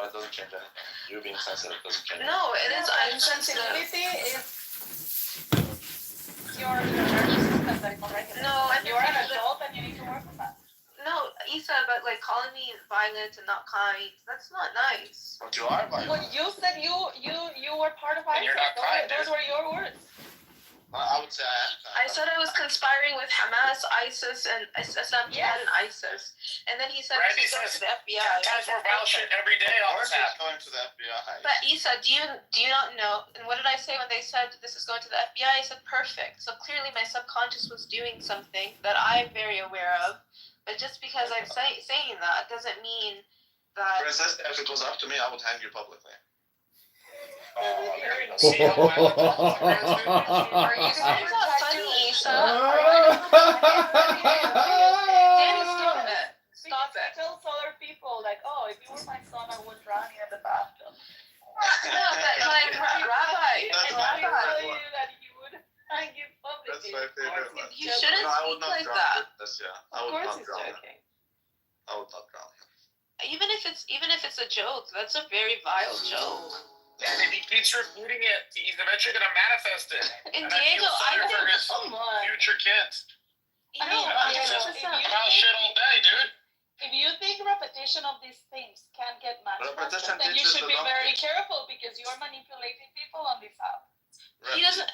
But it doesn't change anything. You being sensitive doesn't change anything. No, it is Sensitivity is your nervous system that is not regulated. No, you're an adult and you need to work on that. No, Isa, but like calling me violent and not kind, that's not nice. But you are violent. Well, you said you were part of ISIS. you're not kind, those were your words. I would say I am kind. I said I was conspiring with Hamas, ISIS, and Islam Jihad and ISIS. And then he said Randy this is says, going to the FBI. guys, we're violent shit every day on Of this course app. it's going to the FBI. But Isa, do you not know? And what did I say when they said this is going to the FBI? I said perfect. So clearly my subconscious was doing something that I'm very aware of. But just because I'm saying that doesn't mean that. Princess, if it was up to me, I would hang you publicly. Oh, there you go. See how violent the Are you It's not funny, Isa? Danny, stop it. Stop it. Tells other people like, oh, if you were my son, I would drown you in the bathtub. No, but like Rabbi. That's I my tell favorite you one. that he would hang you That's publicly. my favorite one. You shouldn't No, I would speak not like drown that. Princess, yeah. I Of would course not he's drown him. joking. I would not drown him. Even if it's a joke, that's a very vile joke. And if he keeps repeating it, he's eventually going to manifest it. And that Diego, feels I sorry for his Come on. future kids. You I know, know, He's Diego, just if you foul shit all day, dude. If you think repetition of these things can get Repetition manifested, then you teaches should be the very careful because you are manipulating people on this app. he doesn't.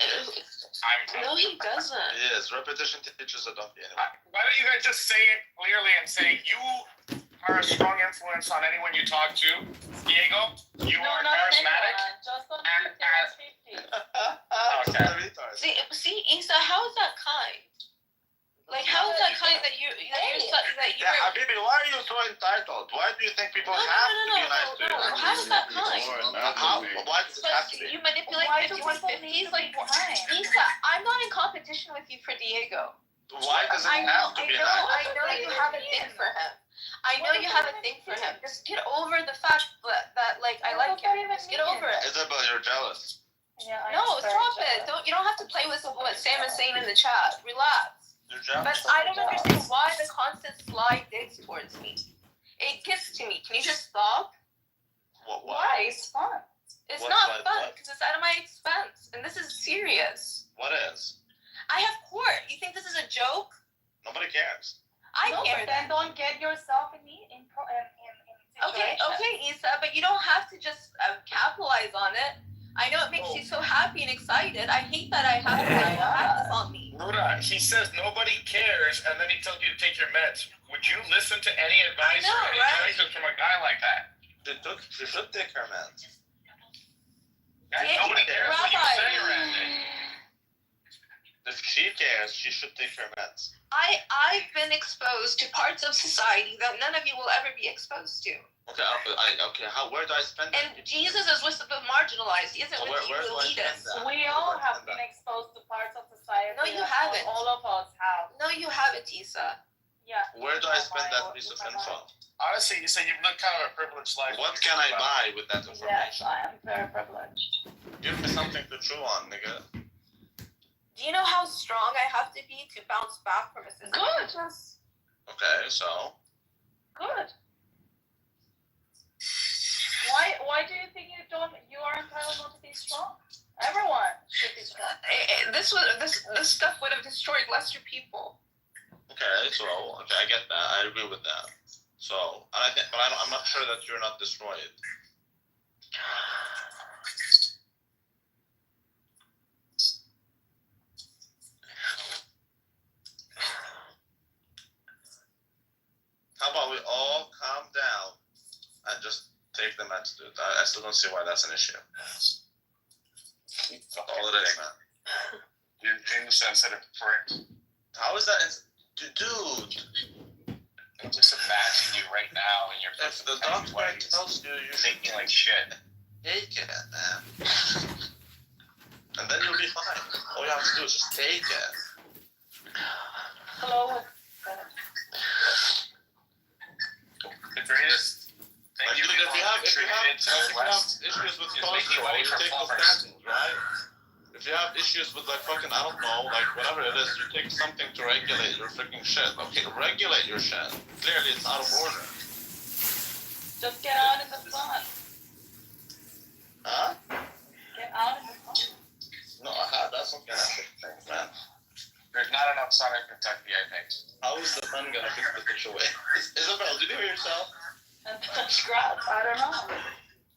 No, he doesn't. Yes, repetition teaches a donkey anyway. Why don't you guys just say it clearly and say you are a strong influence on anyone you talk to? Diego, you No, are not charismatic. anyone, just on And 50 and 50. See, Isa, how is that kind? Like, how is that kind that you Yeah, Habibi, why are you so entitled? Why do you think people No, have to be nice to you? no. How is that kind? Why does it have But to be? you manipulate Why do 5150s. people Like, need to be kind? Isa, I'm not in competition with you for Diego. Why does it have to be nice? I know you have a thing for him. I know you have a thing for him. Just get over the fact that like I like him. Just get over it. Isabel, you're jealous. Yeah, I No, am very stop it. jealous. You don't have to play with what Sam is saying in the chat. Relax. You're But jealous. I don't understand why the constant slide digs towards me. It gets to me. Can you just stop? Why? Why? It's fun. It's What not slide fun what? because it's out of my expense, and this is serious. What is? I have court. You think this is a joke? Nobody cares. I No, care. but then don't get yourself in Okay, situations. okay, Isa, but you don't have to just capitalize on it. I know it makes you so happy and excited. I hate that I have this on me. Ruda, he says nobody cares, and then he tells you to take your meds. Would you listen to any advice I know, or any right? guidance from a guy like that? She should take her meds. Guys, Yeah, nobody cares what you Rabbi. say or anything. If she cares, she should take her meds. I've been exposed to parts of society that none of you will ever be exposed to. Okay, where do I spend that? And Jesus is with the marginalized. He isn't So with you where do I spend elitists. that? We all have been exposed to parts of society. No, you that haven't. All of us have. No, you haven't, Isa. Yeah. Where do I spend that piece of info? Honestly, you say you've lived kind of a privileged life. What can I buy with that Yes, information? I am very privileged. Give me something to chew on, nigga. Do you know how strong I have to be to bounce back from a system? Good. Okay, so Good. Why do you think you are entitled not to be strong? Everyone should be strong. This stuff would have destroyed lesser people. I get that. I agree with that. So, and I'm not sure that you're not destroyed. How about we all calm down and just take the meds, dude? I still don't see why that's an issue. That's all it is, man. You're insensitive prick. How is that? Dude, I just imagine you right now in your if the doctor tells you you should thinking like shit. take it, man. And then you'll be fine. All you have to do is just take it. Hello. The greatest thing Like, you dude, can if you have issues with cholesterol, you take the statins, right? If you have issues with like fucking, I don't know, like whatever it is, you take something to regulate your freaking shit. Okay, regulate your shit. Clearly it's out of order. Just get out in the sun. one son in Kentucky, I think. How is the sun gonna fix the situation? Isabel, did you hear yourself? And touch grass. I don't know.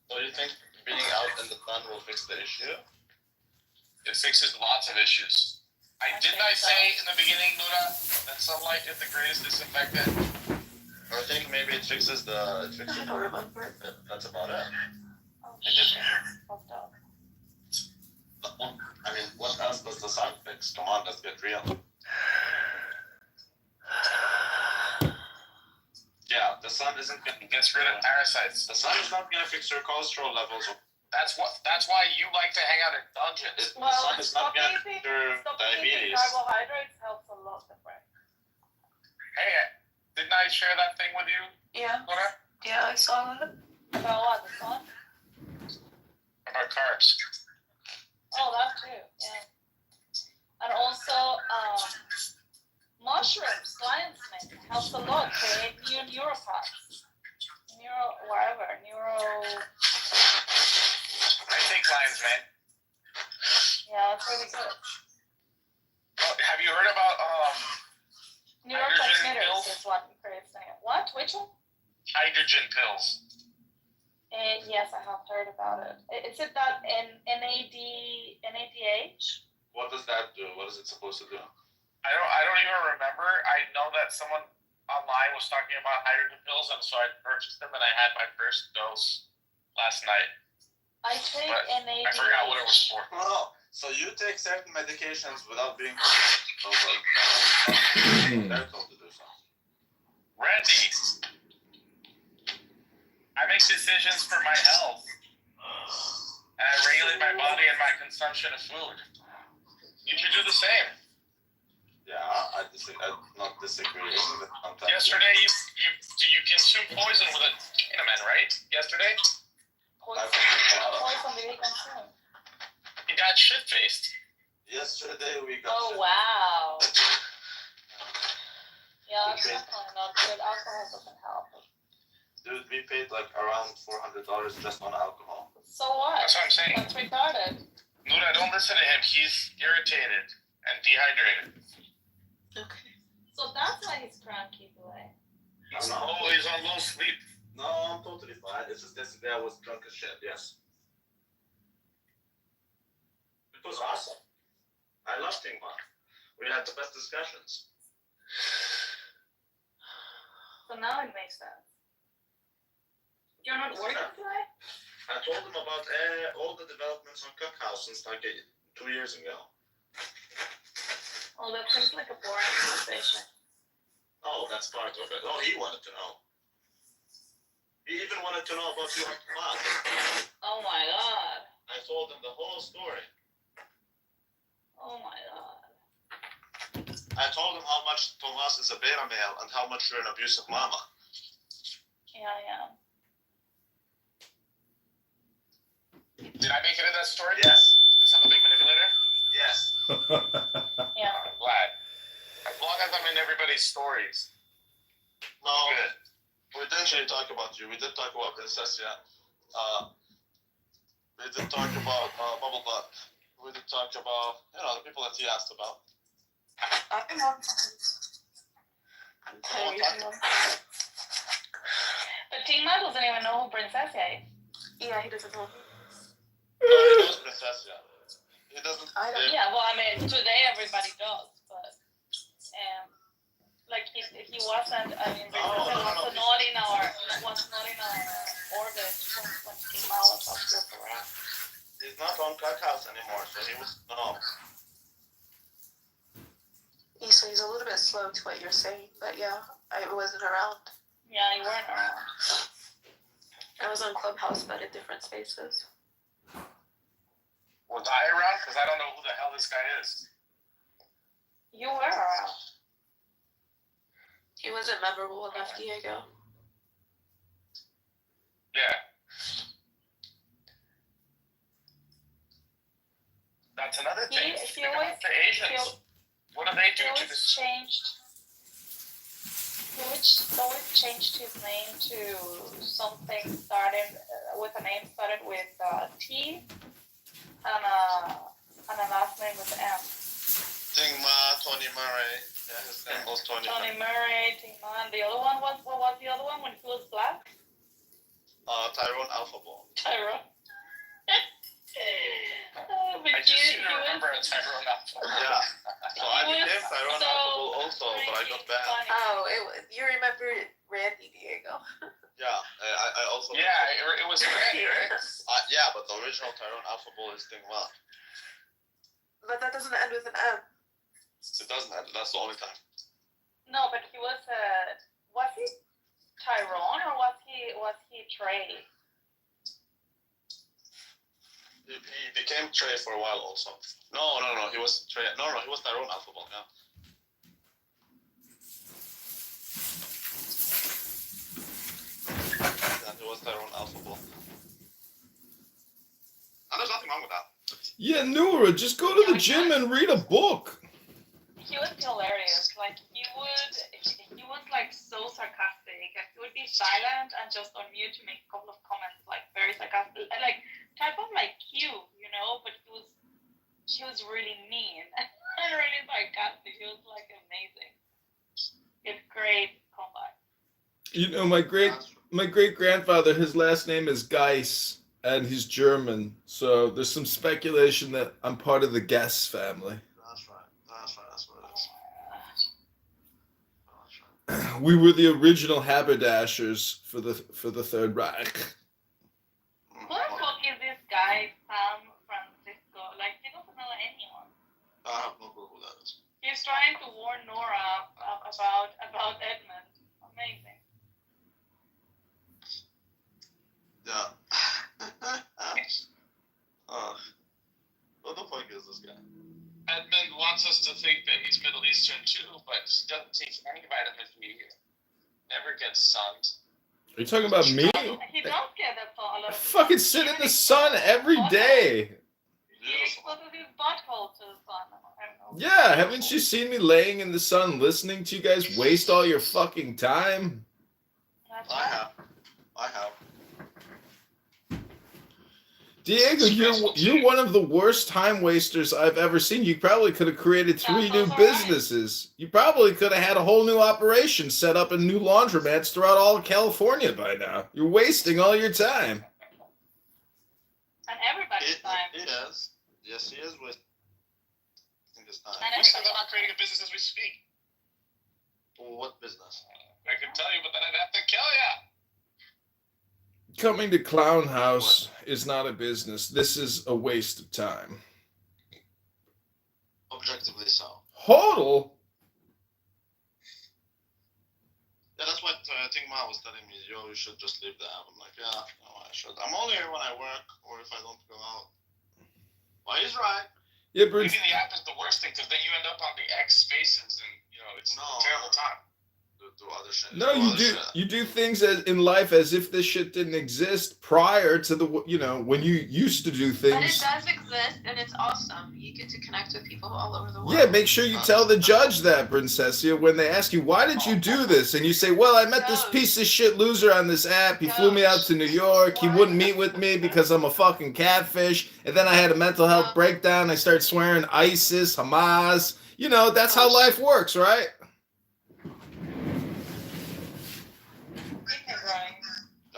So you think being out in the sun will fix the issue? It fixes lots of issues. Didn't I say in the beginning, Nura, that sunlight is the greatest disinfectant? Or I think maybe it fixes the. I don't remember. That's about it. Oh, It just- shit. Fucked up. I mean, what else does the sun fix? Come on, let's get real. Yeah, the sun isn't gonna It gets rid of parasites. The sun is not gonna fix your cholesterol levels. That's why you like to hang out in dungeons. The sun is not Stop gonna eating, fix your stop eating diabetes. carbohydrates helps a lot, my friend. Hey, didn't I share that thing with you, Yeah, Nura? yeah, I saw it. About what, the sun? About carbs. Oh, that too, yeah. And also, mushrooms, lion's mane, helps a lot. Create new neuropaths. I take lion's mane. Yeah, that's really good. Oh, have you heard about Neurotransmitters pills? is what creates that. What? Which one? hydrogen pills? Yes, I have heard about it. Is it that NADH? What does that do? What is it supposed to do? I don't even remember. I know that someone online was talking about hydrogen pills, and so I purchased them, and I had my first dose last night. I take But NADH. I forgot what it was for. Oh, so you take certain medications without being told they're told to do so. Randy, I make decisions for my health, and I regulate my body and my consumption of food. You should do the same. Yeah, I'm not disagreeing. But sometimes Yesterday, you consumed poison with a Chinaman, right? Yesterday, Poison did he consume? he got shit faced. Yesterday we got. Oh, wow. Yeah, that's definitely not good. Alcohol doesn't help. Dude, we paid like around $400 just on alcohol. So what? That's what I'm saying. That's retarded. Nuda, don't listen to him. He's irritated and dehydrated. Okay. So that's why he's cranky today. He's on low sleep. No, I'm totally fine. It's just yesterday I was drunk as shit, yes. It was awesome. I love Tingma. We had the best discussions. So now it makes sense. You're not working today? I told him about all the developments on Cookhouse since like 2 years ago. Oh, that seems like a boring conversation. Oh, that's part of it. Oh, he wanted to know. He even wanted to know about your mom. Oh my god. I told him the whole story. Oh my god. I told him how much Tomas is a beta male and how much you're an abusive mama. Yeah, yeah. Did I make it in that story? Yes. Is I'm a big manipulator? Yes. Yeah. I'm glad. As long as I'm in everybody's stories. No, Good. we didn't really talk about you. We did talk about Princessia. We did talk about Bubble Butt. We did talk about, the people that he asked about. I can have I'm tired. But Tima doesn't even know who Princessia is. Yeah, he doesn't know. No, he knows Princessia. He doesn't. I don't. Yeah, well, I mean, today everybody does, but like if he wasn't, I mean, Princessia was not in our orbit when Tima was up here around. He's not on Cookhouse anymore, so he was no. So he's a little bit slow to what you're saying, but yeah, I wasn't around. Yeah, you weren't around. I was on Clubhouse, but in different spaces. Was I around? Because I don't know who the hell this guy is. You were around. He wasn't memorable enough, Diego. Yeah. That's another thing. He Think always, about the Asians. What do they do to this? He always changed his name to something started with a name started with T and a last name with M. Tingma Tony Murray. Yeah, his name was Tony. Tony Murray, T-Man. The other one was, what was the other one when he was black? Tyrone Alphaball. Tyrone. But I just seem to remember a Tyrone Alpha. Yeah. So I He was became Tyrone so Alphaball also, but I got banned. funny. Oh, you remember Randy Diego? Yeah, I also. Yeah, it was Randy, right? Yeah, but the original Tyrone Alphaball is Thing Ma. But that doesn't end with an M. It doesn't. That's the only time. No, but he was he Tyrone or was he Trey? He became Trey for a while also. No, he was Trey. No, he was Tyrone Alphaball. Yeah. Yeah, he was Tyrone Alphaball. And there's nothing wrong with that. Yeah, Noura, just go to the gym and read a book. He was hilarious. Like he was like so sarcastic. He would be silent and just on mute to make a couple of comments, like very sarcastic, like type of like cute, but he was really mean and really sarcastic. He was like amazing. He had great comeback. My great grandfather, his last name is Geiss, and he's German. So there's some speculation that I'm part of the Guess family. That's right. That's what it is. We were the original haberdashers for the Third Reich. Who the fuck is this guy, Sam Francisco? Like, he doesn't know anyone. I have no clue who that is. He's trying to warn Nora about Edmund. Amazing. Yeah. What the fuck is this guy? Edmund wants us to think that he's Middle Eastern too, but he doesn't take any vitamin D. Never gets sunned. Are you talking about me? He does get a lot I of. fucking sit in the sun every day. He exposes his butthole to the sun. I don't know. Yeah, haven't you seen me laying in the sun listening to you guys waste all your fucking time? That's I right. have. Diego, you're one of the worst time wasters I've ever seen. You probably could have created 3 new businesses. You probably could have had a whole new operation set up in new laundromats throughout all of California by now. You're wasting all your time. And everybody's time. He is. Yes, he is wasting his time. And We still not creating a business as we speak. What business? I could tell you, but then I'd have to kill you. Coming to Clown House is not a business. This is a waste of time. Objectively so. Hodl? Yeah, that's what Ting Ma was telling me. Yo, you should just leave the app. I'm like, yeah, no, I should. I'm only here when I work or if I don't go out. Well, he's right. Yeah, Maybe the app is the worst thing because then you end up on the X spaces and it's a terrible time. Do other shit. No, you do things in life as if this shit didn't exist prior to the when you used to do But it things. does exist, and it's awesome. You get to connect with people all over the world. Yeah, make sure you tell the judge that, Princessia, when they ask you, why did you do this? And you say, well, I met this piece of shit loser on this app. He flew me out to New York. He wouldn't meet with me because I'm a fucking catfish. And then I had a mental health breakdown. I started swearing ISIS, Hamas. That's how life works, right?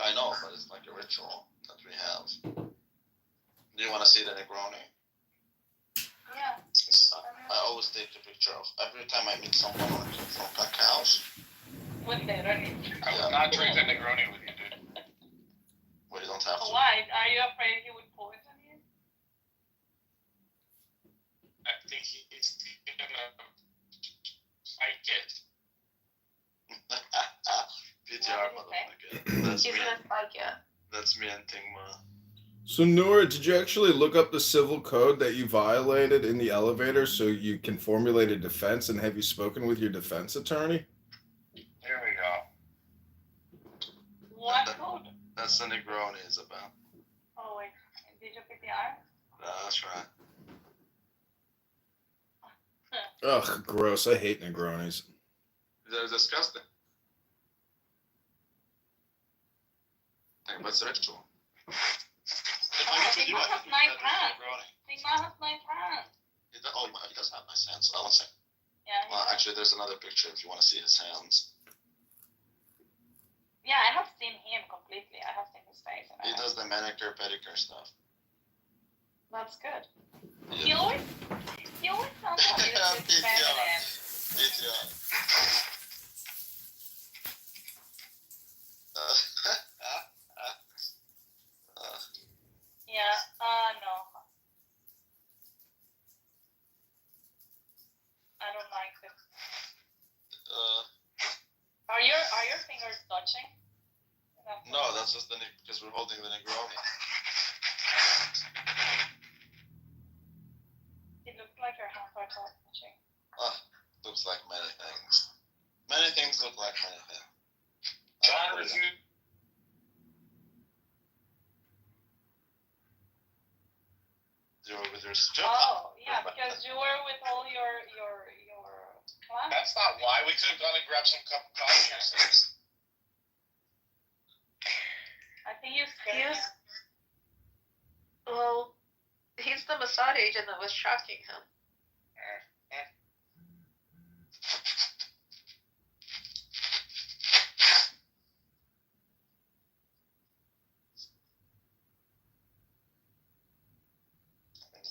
I know, but it's like a ritual that we have. Do you want to see the Negroni? Yeah. I always take a picture of every time I meet someone from Cacao's. When they're ready. I will not drink that Negroni with you, dude. Well, you don't have to. Why? Are you afraid he would poison you? I think he's gonna fight it. PTR, motherfucker. That's He's me. gonna spike you. That's me and Tingma. So, Noura, did you actually look up the civil code that you violated in the elevator so you can formulate a defense? And have you spoken with your defense attorney? There we go. What code? That's the Negroni, Isabel. Oh, wait. Did you pick the R? That's right. Ugh, gross. I hate Negronis. They're disgusting. What's the ritual? Tingma has nice hands. Tingma has nice hands. He does have nice hands. I want to say. Yeah, Well, actually, there's another picture if you want to see his hands. Yeah, I have seen him completely. I have seen his face. And He does the manicure, pedicure stuff. That's good. Yeah. He always sounds a little bit feminine. PTR. Yeah. No. I don't like it. Are your fingers touching? No, that's just because we're holding the Negroni. It looks like your hands are touching. Looks like many things. Many things look like many things. John reviewed. You're with your strip. Oh, yeah, because you were with all your class. That's not why. We could have gone and grabbed some cup of coffee or something. I think you scared him. Well, he's the Mossad agent that was tracking him.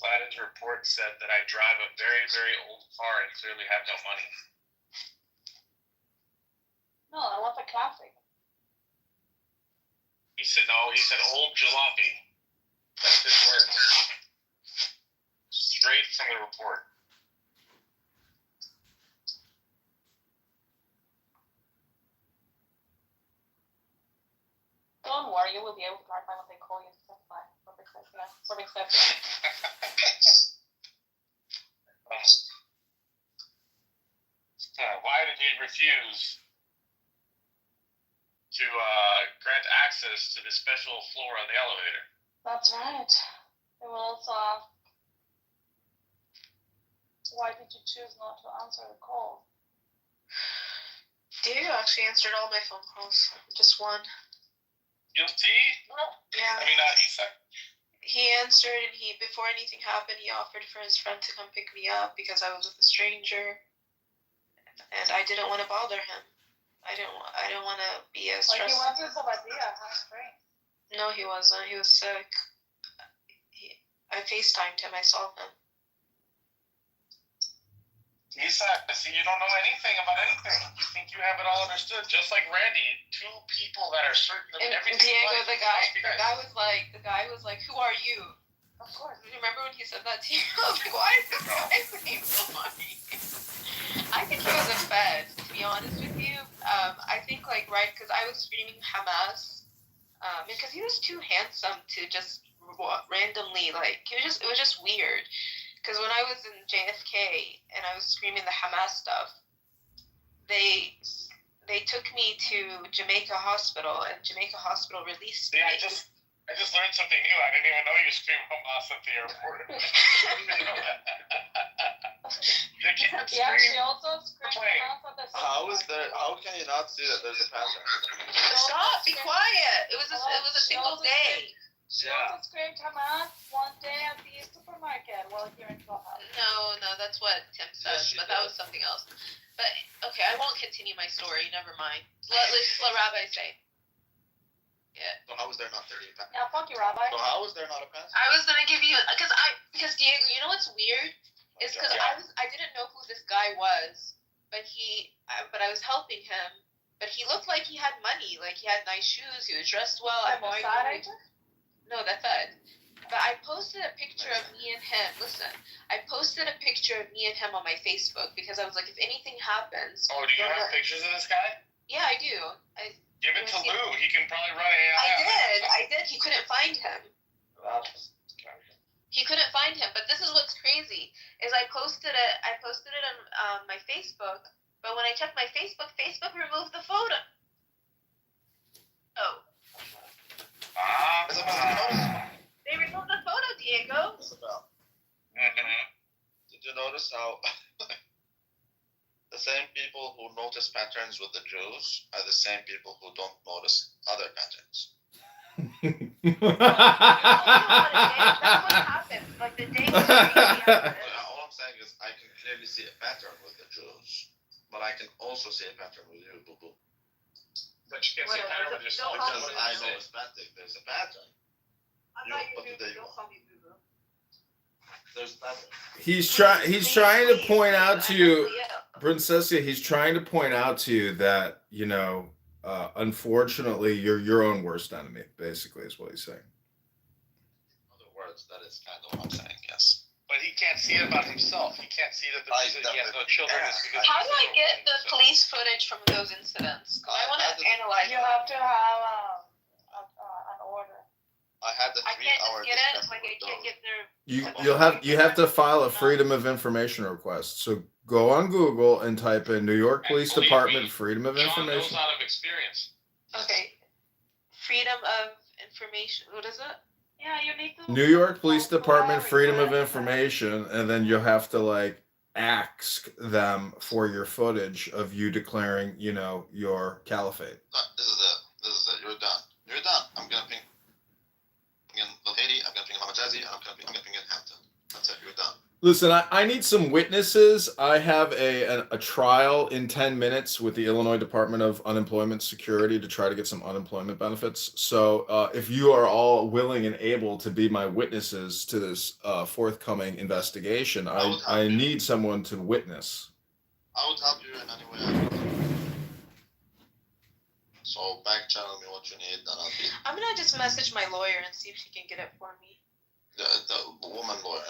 Gladys' report said that I drive a very, very old car and clearly have no money. No, that was a classic. He said, no, he said old jalopy. That's his words. Straight from the report. Don't worry, you will be able to clarify when they call you to testify. Why did he refuse to grant access to the special floor on the elevator? That's right. They will also ask, why did you choose not to answer the call? Diego actually answered all my phone calls. Just one. Guilty? Yeah. I mean, he said. He answered, and before anything happened, he offered for his friend to come pick me up because I was with a stranger, and I didn't want to bother him. I didn't want to be a stress. Like he went to Sabatia, strange. No, he wasn't. He was sick. I FaceTimed him. I saw him. Lisa, see, you don't know anything about anything. You think you have it all understood, just like Randy. Two people that are certain of And everything. Diego, the guy was like, "Who are you?" Of course. Remember when he said that to you? I was like, "Why is this guy's name so funny?" I think he was a fed, to be honest with you. I think right because I was screaming Hamas, because he was too handsome to just randomly it was just weird. Because when I was in JFK and I was screaming the Hamas stuff, they took me to Jamaica Hospital, and Jamaica Hospital released me. I just learned something new. I didn't even know you screamed Hamas at the airport. Yeah, she also screamed Hamas at the How can you not see that there's a pattern? Stop! Be quiet! It was a single day. She also screamed Hamas one day at the supermarket while here in Clubhouse. No, that's what Tim said, Yes, but that was something else. But okay, I won't continue my story. Never mind. Let Rabbi say. Yeah. So how is there not 30 pattern? Yeah, fuck you, Rabbi. So how is there not a pattern? I was gonna give you because Diego, you know what's weird is because I didn't know who this guy was, but I was helping him, but he looked like he had money, like he had nice shoes, he was dressed well. I have no idea. No, that's it. But I posted a picture of me and him. Listen, I posted a picture of me and him on my Facebook because I was like, if anything happens. Oh, do you have pictures of this guy? Yeah, I do. Give it to Lou. He can probably run it. I did. He couldn't find him. He couldn't find him. But this is what's crazy is I posted it on my Facebook. But when I checked my Facebook removed the photo. Oh. They removed the photo, Diego. Did you notice how the same people who notice patterns with the Jews are the same people who don't notice other patterns? That's what happened. Like the day. All I'm saying is I can clearly see a pattern with the Jews. There's Don't no call because me I Boo. know it's bad thing. There's a bad thing. I'm You- not what your do they boo. Don't want? call me boo boo. There's bad thing. He's Please, trying to please, point please, out I'm to you, mentally ill. Princessia, he's trying to point out to you that, unfortunately, you're your own worst enemy, basically, is what he's saying. In other words, that is kind of what I'm saying, yes. But he can't see it about himself. He can't see that the I reason he has no definitely children can. is because How he's do I a get woman, the so- police footage from those incidents? 'Cause I want had to the- analyze You them. have to have an order. I had the I 3 can't hour just get it. discussion Like I with can't those. get their. You have to file a Freedom of Information request. So go on Google and type in New York And Police believe Department me, Freedom of John knows Information. out of experience. Okay. Freedom of information. What is it? Yeah, you need to. New York Police file Department a Freedom of request. Information, and then you'll have to ask them for your footage of you declaring, your caliphate. This is it. This is it. You're done. You're done. I'm gonna ping Lil Haiti. I'm gonna ping Mama Jazzy. I'm gonna ping Hampton. That's it. You're done. Listen, I need some witnesses. I have a trial in 10 minutes with the Illinois Department of Unemployment Security to try to get some unemployment benefits. So if you are all willing and able to be my witnesses to this forthcoming investigation, I need someone to witness. I would help you in any way I can. So back channel me what you need, and I'll be I'm gonna just message my lawyer and see if she can get it for me. the woman lawyer.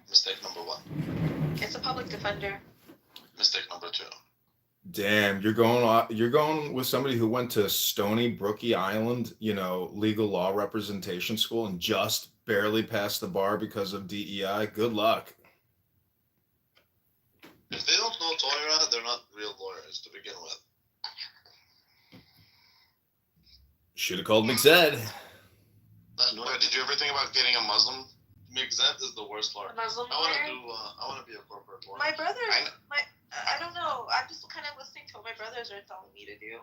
Mistake number 1. It's a public defender. Mistake number 2. Damn, you're going with somebody who went to Stony Brookie Island, legal law representation school, and just barely passed the bar because of DEI. Good luck. If they don't know Torah, they're not real lawyers to begin with. Should have called McZed. Did you ever think about getting a Muslim? McZed is the worst lawyer. A Muslim I want to lawyer. I want to be a corporate lawyer. My brothers. I- I don't know. I'm just kind of listening to what my brothers are telling me to do.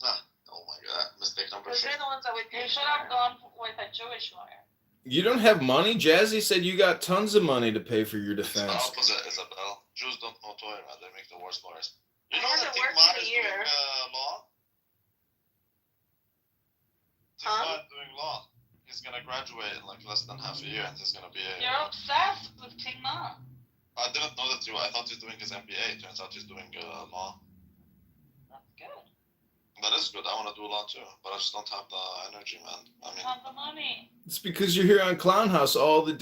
Oh my god, mistake number Because 3. they're the ones that would. You should have gone with a Jewish lawyer. You don't have money? Jazzy said you got tons of money to pay for your It's the defense. opposite, Isabel. Jews don't know Torah. They make the worst lawyers. You I know haven't that worked in Tikman a is year. doing law? Huh? Tikman doing law. He's gonna graduate in less than half a year, and he's gonna be a... You're obsessed with Tingman. I didn't know that I thought he's doing his MBA. Turns out he's doing law. That's good. That is good. I want to do law too, but I just don't have the energy, man. I mean, Have the money. It's because you're here on Clown House all the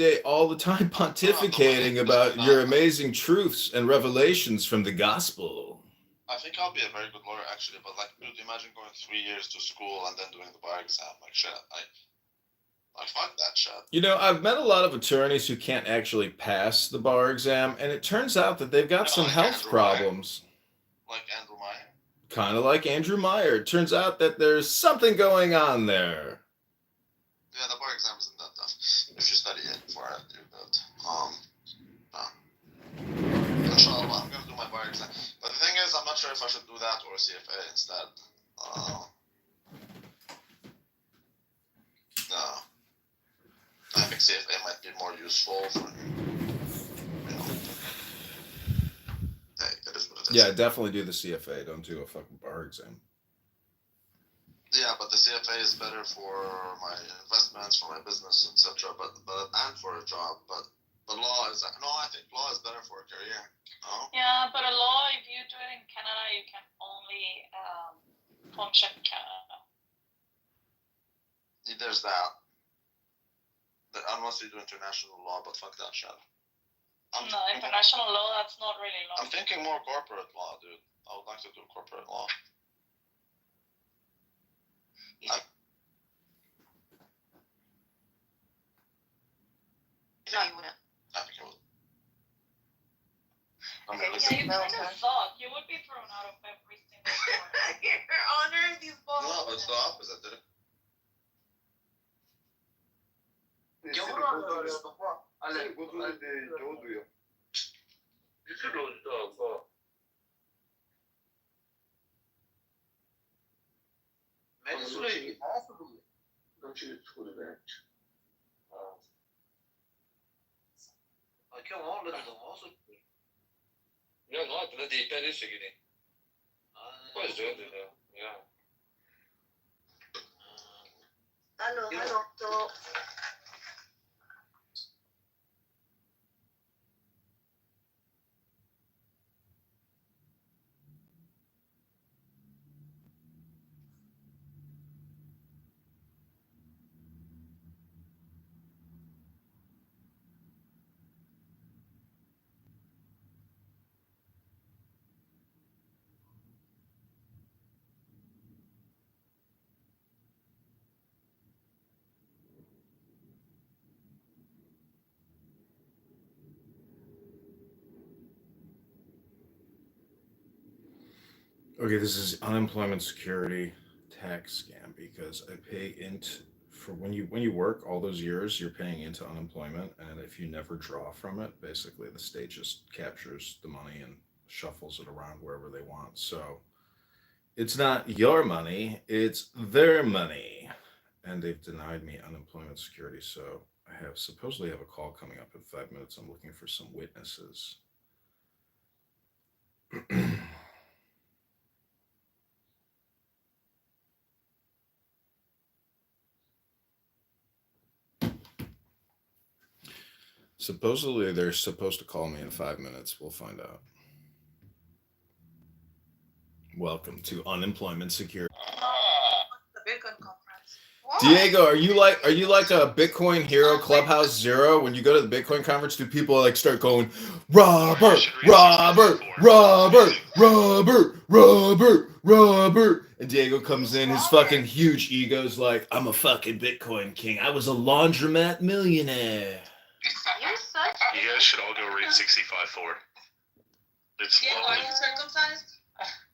time pontificating about your amazing truths and revelations from the gospel. I think I'll be a very good lawyer actually. But dude, imagine going 3 years to school and then doing the bar exam. Shit. I fuck that shit. I've met a lot of attorneys who can't actually pass the bar exam, and it turns out that they've got some health problems. Like Andrew Meyer. Kind of like Andrew Meyer. It turns out that there's something going on there. Yeah, the bar exam isn't that tough. If you study it for it, you're good. No. Inshallah, I'm gonna do my bar exam. But the thing is, I'm not sure if I should do that or CFA instead. No. I think CFA might be more useful for Hey, it is what it is. Yeah, definitely do the CFA. Don't do a fucking bar exam. Yeah, but the CFA is better for my investments, for my business, etc. But and for a job. But law is I think law is better for a career. No? Yeah, but a law, if you do it in Canada, you can only function in Canada. There's that. Unless you do international law, but fuck that shit. No, international law, that's not really law. I'm thinking more corporate law, dude. I would like to do corporate law. No, you wouldn't. I think it would. Okay, Yeah, you kind of thought you would be thrown out of every single court. Your Honor, these balls. No, it's the opposite, dude. Ja, no, det är per usikkeni. Pois é, ja. So Okay, this is unemployment security tax scam because I pay into for when you work all those years, you're paying into unemployment, and if you never draw from it, basically the state just captures the money and shuffles it around wherever they want. So it's not your money, it's their money. And they've denied me unemployment security. So I have supposedly have a call coming up in 5 minutes. I'm looking for some witnesses. Supposedly they're supposed to call me in 5 minutes. We'll find out. Welcome to unemployment security. the Bitcoin conference. Diego, are you like a Bitcoin hero Clubhouse Zero? When you go to the Bitcoin conference, do people like start going, Robert, Robert, Robert, Robert, Robert, Robert? And Diego comes in, his fucking huge ego's like, I'm a fucking Bitcoin king. I was a laundromat millionaire. You're such. You guys should all go read 65 Ford. It's Yeah, are lovely. you circumcised?